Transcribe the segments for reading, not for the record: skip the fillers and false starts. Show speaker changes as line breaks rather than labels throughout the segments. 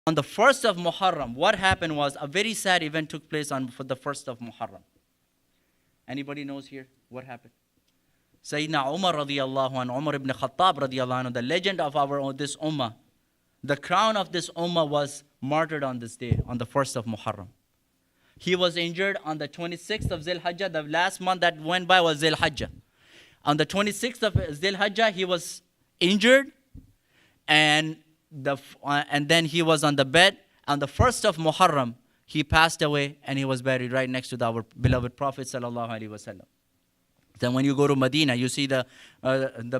On the 1st of Muharram, what happened was a very sad event took place for the 1st of Muharram. Anybody knows here what happened? Sayyidina Umar radiallahu anhu, Umar ibn Khattab radiallahu anhu, the legend of this ummah, the crown of this ummah was martyred on this day, on the 1st of Muharram. He was injured on the 26th of Zil Hajjah. The last month that went by was Zil Hajjah. On the 26th of Zil Hajjah, he was injured, and then he was on the bed. On the 1st of Muharram, he passed away, and he was buried right next to our beloved Prophet sallallahu alaihi wasallam. Then when you go to Medina, you see the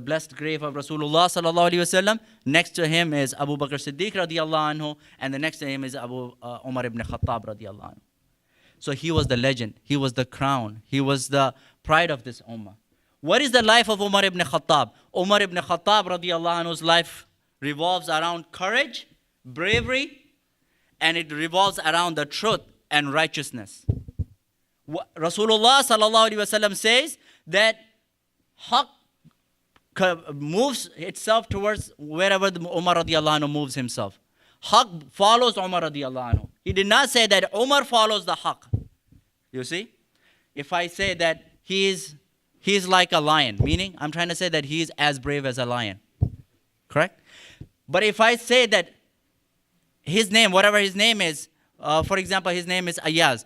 blessed grave of Rasulullah sallallahu alaihi wasallam. Next to him is Abu Bakr Siddiq radiallahu anhu, and the next to him is Umar ibn Khattab radiallahu anhu. So he was the legend, he was the crown, he was the pride of this ummah. What is the life of Umar ibn Khattab? Umar ibn Khattab radiallahu anhu's life revolves around courage, bravery, and it revolves around the truth and righteousness. Rasulullah sallallahu alaihi wasallam says that haqq moves itself towards wherever Umar radiallahu anhu moves himself. Haqq follows Umar radiallahu anhu. He did not say that Umar follows the haqq. You see? If I say that he is like a lion, meaning I'm trying to say that he is as brave as a lion. Correct? But if I say that his name, whatever his name is, for example, his name is Ayaz.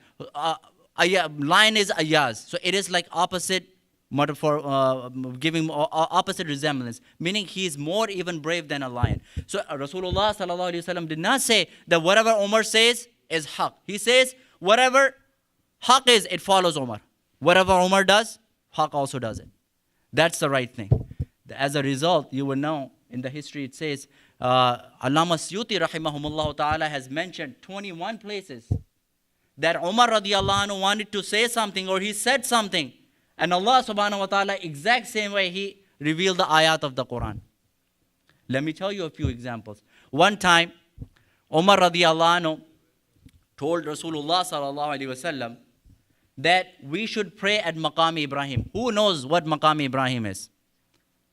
Lion is Ayaz. So it is like opposite metaphor, giving opposite resemblance, meaning he is more even brave than a lion. So Rasulullah sallallahu alaihi wasallam did not say that whatever Umar says is haqq. He says whatever haqq is, it follows Umar. Whatever Umar does, haqq also does it. That's the right thing. As a result, you will know in the history it says, Allama Suyuti rahimahumullah ta'ala has mentioned 21 places that Umar radiallahu anhu wanted to say something or he said something. And Allah subhanahu wa ta'ala, exact same way he revealed the ayat of the Quran. Let me tell you a few examples. One time, Umar radiallahu anhu told Rasulullah sallallahu alaihi wasallam that we should pray at Maqam Ibrahim. Who knows what Maqam Ibrahim is?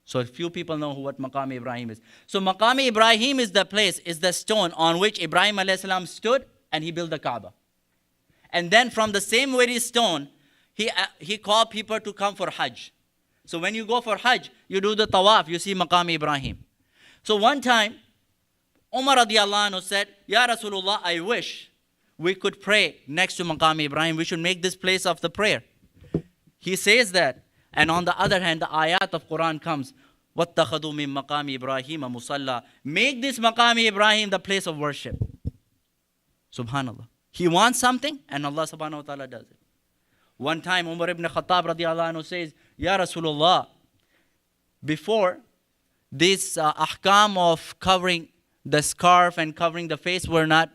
So a few people know what Maqam Ibrahim is. So Maqam Ibrahim is the place, is the stone on which Ibrahim alayhi salam stood and he built the Kaaba. And then from the same very stone, he called people to come for Hajj. So when you go for Hajj, you do the tawaf, you see Maqam Ibrahim. So one time, Umar radiallahu anhu said, Ya Rasulullah, I wish we could pray next to Maqam Ibrahim. We should make this place of the prayer. He says that. And on the other hand, the ayat of Quran comes, وَاتَّخَذُوا مِن مَقَامِ إِبْرَاهِيمَ مُصَلَّى. Make this Maqam Ibrahim the place of worship. Subhanallah. He wants something and Allah subhanahu wa ta'ala does it. One time Umar ibn Khattab radiallahu anhu says, Ya Rasulullah, before this ahkam of covering the scarf and covering the face were not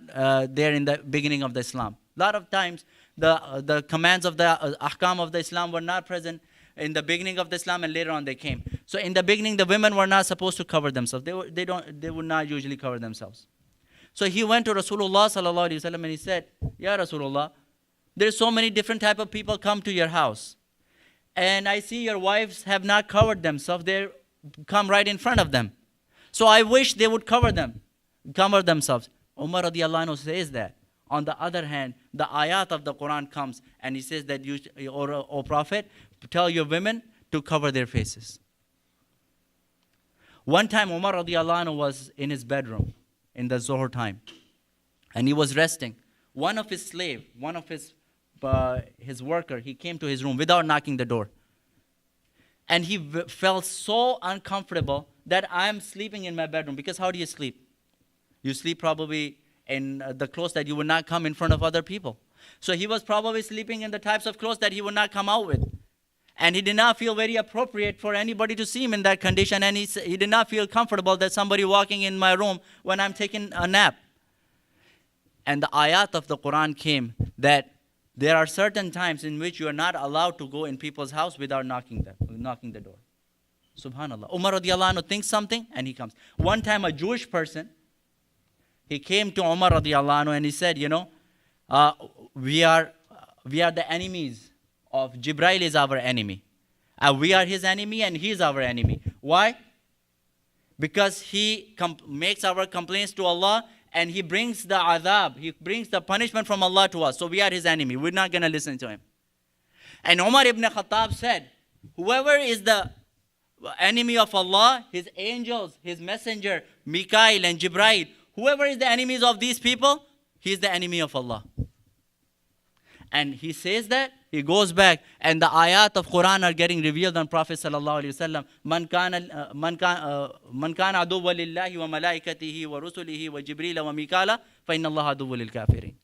there in the beginning of the Islam. A lot of times the commands of the ahkam of the Islam were not present in the beginning of the Islam and later on they came. So in the beginning the women were not supposed to cover themselves. They would not usually cover themselves. So he went to Rasulullah sallallahu alaihi wasallam and he said, Ya Rasulullah, there's so many different type of people come to your house. And I see your wives have not covered themselves. They come right in front of them. So I wish they would cover themselves. Umar radiallahu anhu says that. On the other hand, the ayat of the Quran comes and he says that O Prophet, tell your women to cover their faces. One time Umar radiallahu anhu was in his bedroom in the Zohar time. And he was resting. One of his slave, one of his worker, he came to his room without knocking the door. And he felt so uncomfortable that I am sleeping in my bedroom. Because how do you sleep? You sleep probably in the clothes that you would not come in front of other people. So he was probably sleeping in the types of clothes that he would not come out with. And he did not feel very appropriate for anybody to see him in that condition. And he did not feel comfortable that somebody walking in my room when I'm taking a nap. And the ayat of the Quran came that there are certain times in which you are not allowed to go in people's house without knocking the door. Subhanallah. Umar radiallahu anhu thinks something and he comes. One time a Jewish person, he came to Umar radiallahu anhu and he said, we are the enemies of Jibreel is our enemy. We are his enemy and he is our enemy. Why? Because he makes our complaints to Allah and he brings the adhab, he brings the punishment from Allah to us. So we are his enemy. We're not going to listen to him. And Umar ibn Khattab said, whoever is the enemy of Allah, his angels, his messenger, Mikael and Jibrail, whoever is the enemies of these people, he is the enemy of Allah. And he says that, he goes back, and the ayat of Quran are getting revealed on Prophet sallallahu alaihi wasallam. Man kana aduwwa lillahi wa malaikatihi wa rusulihi wa Jibril wa Mikala fa inna Allah aduwwa lil kafirin.